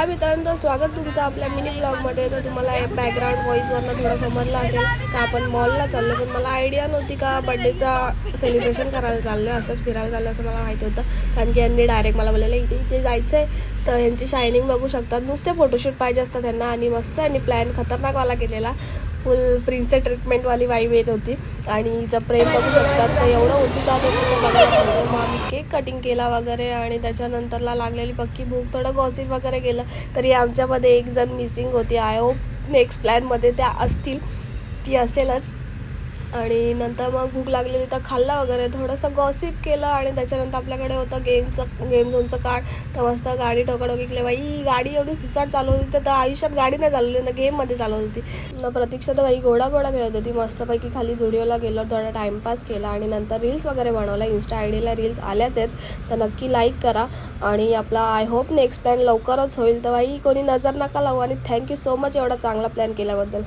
हा मित्रांनो, स्वागत तुमचं आपल्या मिनी ब्लॉगमध्ये. तर तुम्हाला बॅकग्राऊंड व्हॉईसवरनं थोडं समजलं असेल का आपण मॉलला चाललो, पण मला आयडिया नव्हती का बड्डेचा सेलिब्रेशन करायला चाललो आहे, असंच फिरायला चाललं असं मला माहिती होतं. कारण की यांनी डायरेक्ट मला बोललेलं इथे इथे जायचं आहे, तर ह्यांची शायनिंग बघू शकतात. नुसते फोटोशूट पाहिजे असतात त्यांना आणि मस्त यांनी प्लॅन खतरनाकवाला केलेला. फुल प्रिन्सेस ट्रीटमेंटवाली वाईब येत होती आणि हिचं प्रेम बघू शकतात. तर एवढं होती जात होतं तर बघायला पाहिजे. मग आम्ही केक कटिंग केला वगैरे आणि त्याच्यानंतरला लागलेली पक्की भूक, थोडं गॉसिप वगैरे केलं. तरी आमच्यामध्ये एक जण मिसिंग होती. आय होप नेक्स्ट प्लॅनमध्ये त्या असतील, ती असेलच. आणि नंतर मग भूक लागलेली तर खाल्ला वगैरे, थोडंसं गॉसिप केलं आणि त्याच्यानंतर आपल्याकडे होतं गेम झोनचं कार्ड. तर मस्त गाडी ठोकाठोकी केली. बाई गाडी एवढी सुसाट चालवत होती, तर आयुष्यात गाडी नाही चालवली तर गेममध्ये चालवत होती. मग प्रतीक्षा तर बाई घोडा खेळत होती. मस्तपैकी खाली झुडिओला गेलो, थोडा टाईमपास केला आणि नंतर रील्स वगैरे बनवला. इन्स्टा आय डीला रील्स आल्याच आहेत, तर नक्की लाईक करा. आणि आपला आय होप नेक्स्ट प्लॅन लवकरच होईल. तर बाई कोणी नजर नका लावू आणि थँक्यू सो मच एवढा चांगला प्लॅन केल्याबद्दल.